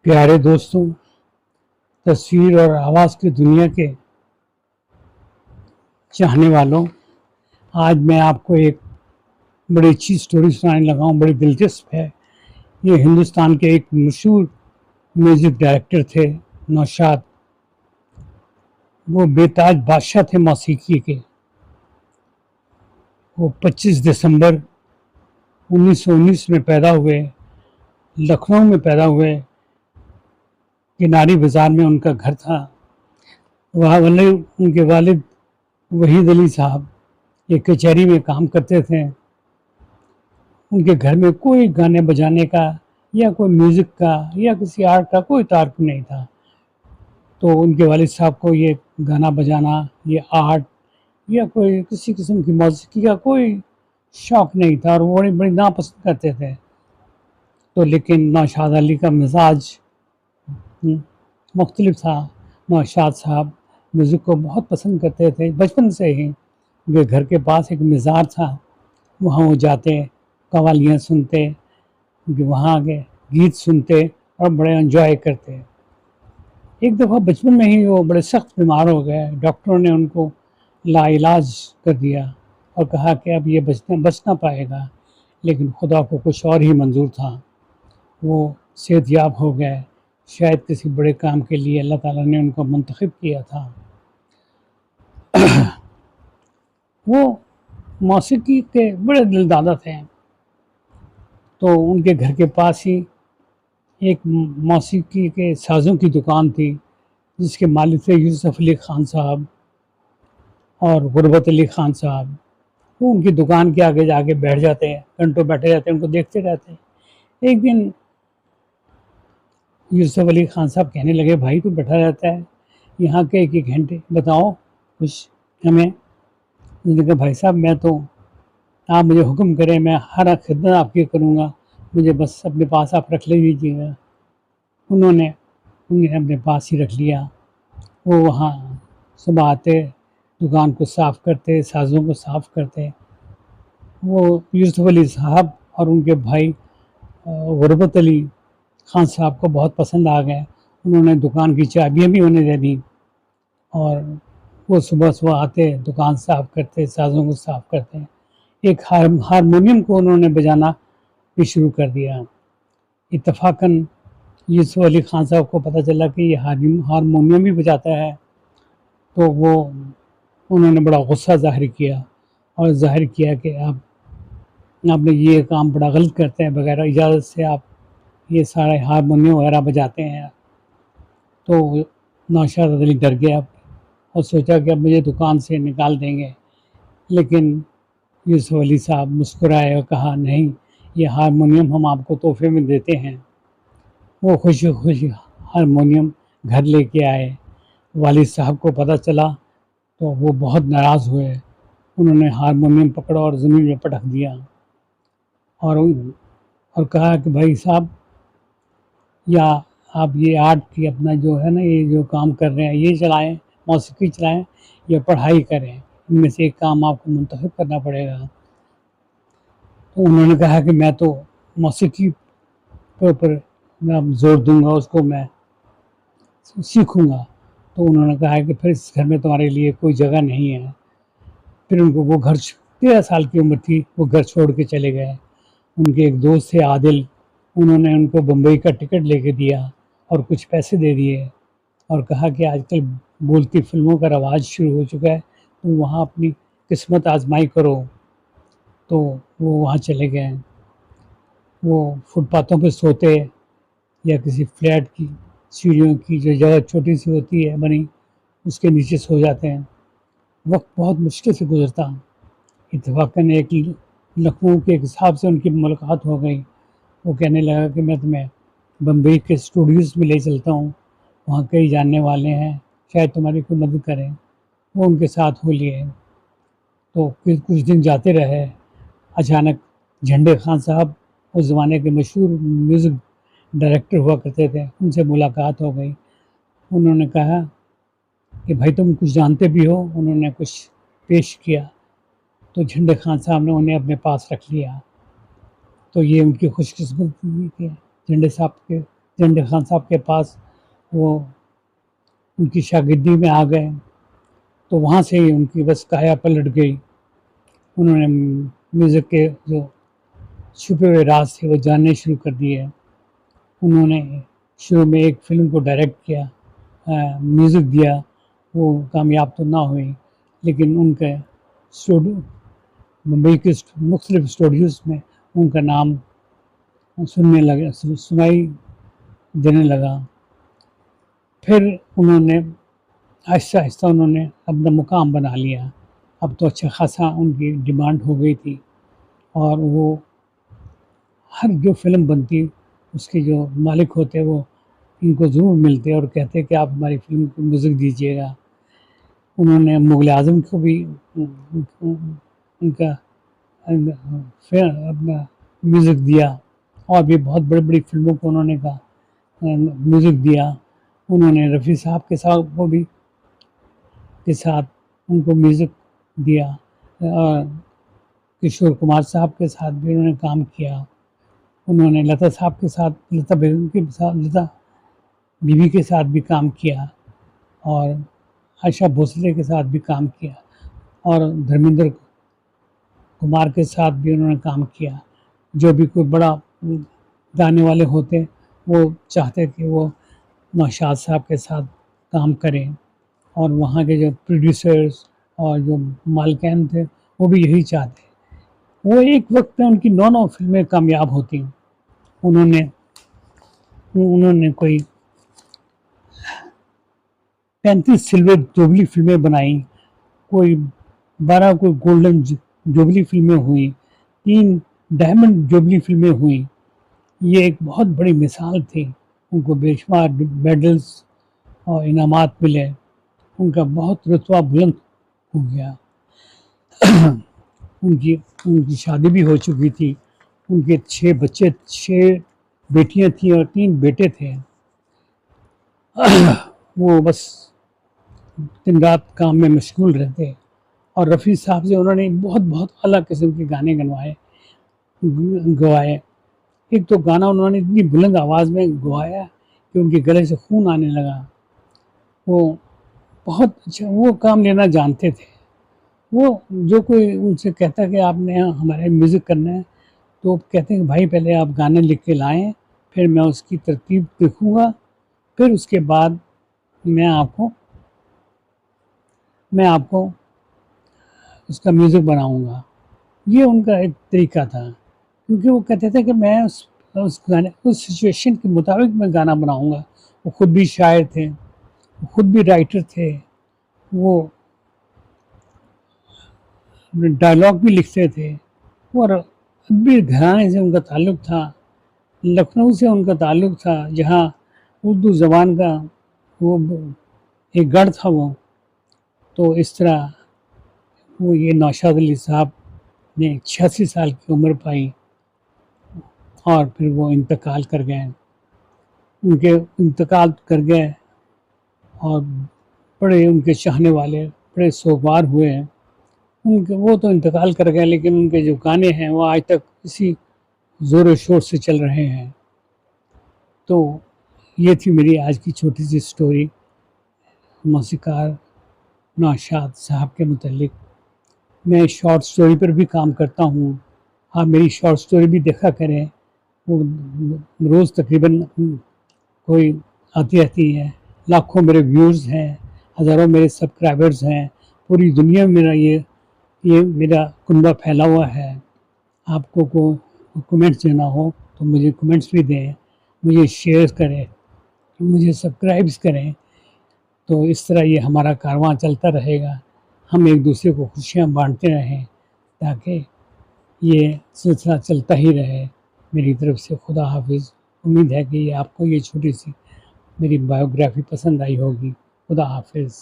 پیارے دوستوں، تصویر اور آواز کی دنیا کے چاہنے والوں، آج میں آپ کو ایک بڑی اچھی سٹوری سنانے لگا ہوں۔ بڑی دلچسپ ہے۔ یہ ہندوستان کے ایک مشہور میوزک ڈائریکٹر تھے، نوشاد۔ وہ بے تاج بادشاہ تھے موسیقی کے۔ وہ 25 دسمبر 1919 میں پیدا ہوئے، لکھنؤ میں پیدا ہوئے۔ کناری بازار میں ان کا گھر تھا۔ وہاں ان کے والد وحید علی صاحب ایک کچہری میں کام کرتے تھے۔ ان کے گھر میں کوئی گانے بجانے کا یا کوئی میوزک کا یا کسی آرٹ کا کوئی تعارف نہیں تھا۔ تو ان کے والد صاحب کو یہ گانا بجانا، یہ آرٹ یا کوئی کسی قسم کی موسیقی کا کوئی شوق نہیں تھا، اور وہ بڑی ناپسند کرتے تھے۔ تو لیکن نوشاد علی کا مزاج مختلف تھا۔ نوشاد صاحب میوزک کو بہت پسند کرتے تھے بچپن سے ہی۔ ان کے گھر کے پاس ایک مزار تھا، وہاں وہ جاتے، قوالیاں سنتے، وہاں کے گیت سنتے اور بڑے انجوائے کرتے۔ ایک دفعہ بچپن میں ہی وہ بڑے سخت بیمار ہو گئے۔ ڈاکٹروں نے ان کو لا علاج کر دیا اور کہا کہ اب یہ بچ نہ پائے گا، لیکن خدا کو کچھ اور ہی منظور تھا۔ وہ صحت یاب ہو گئے۔ شاید کسی بڑے کام کے لیے اللہ تعالیٰ نے ان کو منتخب کیا تھا۔ وہ موسیقی کے بڑے دل دادا تھے۔ تو ان کے گھر کے پاس ہی ایک موسیقی کے سازوں کی دکان تھی، جس کے مالک تھے یوسف علی خان صاحب اور غربت علی خان صاحب۔ وہ ان کی دکان کے آگے جا کے بیٹھ جاتے ہیں، گھنٹوں بیٹھے رہتے ہیں، ان کو دیکھتے رہتے ہیں۔ ایک دن یوسف علی خان صاحب کہنے لگے، بھائی تو بیٹھا رہتا ہے یہاں کے ایک گھنٹے، بتاؤ کچھ ہمیں۔ انہوں نے کہا، بھائی صاحب میں تو، آپ مجھے حکم کریں میں ہر خدمت آپ کی کروں گا، مجھے بس اپنے پاس آپ رکھ لے دیجیے گا۔ انہوں نے اپنے پاس ہی رکھ لیا۔ وہ وہاں صبح آتے، دکان کو صاف کرتے، سازوں کو صاف کرتے۔ وہ یوسف علی صاحب اور ان کے بھائی غربت علی خان صاحب کو بہت پسند آ گئے۔ انہوں نے دکان کی چابیاں بھی انہیں دے دیں، اور وہ صبح آتے، دکان صاف کرتے، سازوں کو صاف کرتے۔ ایک ہارمونیم کو انہوں نے بجانا بھی شروع کر دیا۔ اتفاقاً یوسف علی خان صاحب کو پتہ چلا کہ یہ ہارمونیم بھی بجاتا ہے، تو انہوں نے بڑا غصہ ظاہر کیا، اور ظاہر کیا کہ آپ نے یہ کام بڑا غلط کرتے ہیں، بغیر اجازت سے آپ یہ سارے ہارمونیم وغیرہ بجاتے ہیں۔ تو نوشاد علی ڈر گیا اور سوچا کہ اب مجھے دکان سے نکال دیں گے، لیکن یوسف علی صاحب مسکرائے اور کہا، نہیں، یہ ہارمونیم ہم آپ کو تحفے میں دیتے ہیں۔ وہ خوشی خوشی ہارمونیم گھر لے کے آئے۔ والد صاحب کو پتہ چلا تو وہ بہت ناراض ہوئے۔ انہوں نے ہارمونیم پکڑا اور زمین میں پٹک دیا، اور کہا کہ بھائی صاحب، یا آپ یہ آرٹ کی اپنا جو ہے نا، یہ جو کام کر رہے ہیں یہ چلائیں، موسیقی چلائیں یا پڑھائی کریں، ان میں سے ایک کام آپ کو منتخب کرنا پڑے گا۔ تو انہوں نے کہا کہ میں تو موسیقی کے اوپر میں زور دوں گا، اس کو میں سیکھوں گا۔ تو انہوں نے کہا کہ پھر اس گھر میں تمہارے لیے کوئی جگہ نہیں ہے۔ پھر ان کو وہ گھر 13 سال کی عمر تھی، وہ گھر چھوڑ کے چلے گئے۔ ان کے ایک دوست تھے عادل، انہوں نے ان کو بمبئی کا ٹکٹ لے کے دیا اور کچھ پیسے دے دیے، اور کہا کہ آج کل بولتی فلموں کا رواج شروع ہو چکا ہے، تم وہاں اپنی قسمت آزمائی کرو۔ تو وہ وہاں چلے گئے۔ وہ فٹ پاتھوں پہ سوتے، یا کسی فلیٹ کی سیڑھیوں کی جو جگہ چھوٹی سی ہوتی ہے بنی، اس کے نیچے سو جاتے ہیں۔ وقت بہت مشکل سے گزرتا۔ اتفاقاً ایک لکھنؤ کے ایک صاحب سے ان کی ملاقات ہو گئی۔ وہ کہنے لگا کہ میں تمہیں بمبئی کے اسٹوڈیوز میں لے چلتا ہوں، وہاں کئی جاننے والے ہیں، شاید تمہاری کوئی مدد کریں۔ وہ ان کے ساتھ ہو لیے۔ تو پھر کچھ دن جاتے رہے۔ اچانک جھنڈے خان صاحب اس زمانے کے مشہور میوزک ڈائریکٹر ہوا کرتے تھے، ان سے ملاقات ہو گئی۔ انہوں نے کہا کہ بھائی تم کچھ جانتے بھی ہو؟ انہوں نے کچھ پیش کیا، تو جھنڈے خان صاحب نے انہیں اپنے پاس رکھ لیا۔ تو یہ ان کی خوش قسمتی تھی کہ جھنڈے صاحب کے جنڈے خان صاحب کے پاس وہ ان کی شاگردی میں آ گئے، تو وہاں سے ہی ان کی بس کایا پلٹ گئی. انہوں نے میوزک کے جو چھپے ہوئے راز تھے وہ جاننے شروع کر دیے. انہوں نے شروع میں ایک فلم کو ڈائریکٹ کیا، میوزک دیا، وہ کامیاب تو نہ ہوئی، لیکن ان کے ممبئی کے مختلف اسٹوڈیوز میں ان کا نام سنائی دینے لگا. پھر انہوں نے آہستہ آہستہ انہوں نے اپنا مقام بنا لیا. اب تو اچھا خاصا ان کی ڈیمانڈ ہو گئی تھی، اور وہ ہر جو فلم بنتی اس کے جو مالک ہوتے وہ ان کو ضرور ملتے اور کہتے کہ آپ ہماری فلم کو میوزک دیجیے گا. انہوں نے مغل اعظم کو بھی ان کا اپنا میوزک دیا، اور بھی بہت بڑی بڑی فلموں کو انہوں نے میوزک دیا. انہوں نے رفیع صاحب کے ساتھ ان کو میوزک دیا، اور کشور کمار صاحب کے ساتھ بھی انہوں نے کام کیا. انہوں نے لتا صاحب کے ساتھ، لتا بیوی کے ساتھ بھی کام کیا، اور آشا بھوسلے کے ساتھ بھی کام کیا، اور دھرمیندر کمار کے ساتھ بھی انہوں نے کام کیا. جو بھی کوئی بڑا گانے والے ہوتے وہ چاہتے کہ وہ نوشاد صاحب کے ساتھ کام کریں، اور وہاں کے جو پروڈیوسرز اور جو مالکین تھے وہ بھی یہی چاہتے. وہ ایک وقت میں ان کی 9 فلمیں کامیاب ہوتی. انہوں نے کوئی 35 سلور جوبلی فلمیں بنائیں، کوئی 12 کوئی گولڈن جوبلی فلمیں ہوئیں، 3 ڈائمنڈ جوبلی فلمیں ہوئیں. یہ ایک بہت بڑی مثال تھی. ان کو بے شمار میڈلز اور انعامات ملے. ان کا بہت رتبہ بلند ہو گیا. ان کی شادی بھی ہو چکی تھی. ان کے 6 بیٹیاں تھیں اور 3 بیٹے تھے. وہ بس دن رات کام میں مشغول رہتے. اور رفیع صاحب سے انہوں نے بہت اعلیٰ قسم کے گانے گوائے. ایک تو گانا انہوں نے اتنی بلند آواز میں گوایا کہ ان کے گلے سے خون آنے لگا. وہ بہت اچھا وہ کام لینا جانتے تھے. وہ جو کوئی ان سے کہتا کہ آپ نے ہمارے میوزک کرنا ہے، تو کہتے ہیں کہ بھائی پہلے آپ گانے لکھ کے لائیں، پھر میں اس کی ترتیب دیکھوں گا، پھر اس کے بعد میں آپ کو اس کا میوزک بناؤں گا. یہ ان کا ایک طریقہ تھا، کیونکہ وہ کہتے تھے کہ میں اس سچویشن کے مطابق میں گانا بناؤں گا. وہ خود بھی شاعر تھے، خود بھی رائٹر تھے. وہ ڈائلاگ بھی لکھتے تھے، اور ادبی گھرانے سے ان کا تعلق تھا. لکھنؤ سے ان کا تعلق تھا، جہاں اردو زبان کا وہ ایک گڑھ تھا. وہ تو اس طرح وہ یہ نوشاد علی صاحب نے 86 سال کی عمر پائی، اور پھر وہ انتقال کر گئے. ان کے انتقال کر گئے اور بڑے ان کے چاہنے والے بڑے سوگوار ہوئے ہیں. وہ تو انتقال کر گئے، لیکن ان کے جو گانے ہیں وہ آج تک اسی زور و شور سے چل رہے ہیں. تو یہ تھی میری آج کی چھوٹی سی سٹوری موسیقار نوشاد صاحب کے متعلق. میں شارٹ سٹوری پر بھی کام کرتا ہوں. آپ میری شارٹ سٹوری بھی دیکھا کریں. وہ روز تقریباً کوئی آتی رہتی ہے. لاکھوں میرے ویورز ہیں، ہزاروں میرے سبسکرائبرز ہیں. پوری دنیا میں یہ میرا کنبہ پھیلا ہوا ہے. آپ کو کمنٹس دینا ہو تو مجھے کمنٹس بھی دیں، مجھے شیئر کریں، مجھے سبسکرائبس کریں. تو اس طرح یہ ہمارا کارواں چلتا رہے گا. ہم ایک دوسرے کو خوشیاں بانٹتے رہیں، تاکہ یہ سلسلہ چلتا ہی رہے. میری طرف سے خدا حافظ. امید ہے کہ آپ کو یہ چھوٹی سی میری بایوگرافی پسند آئی ہوگی. خدا حافظ.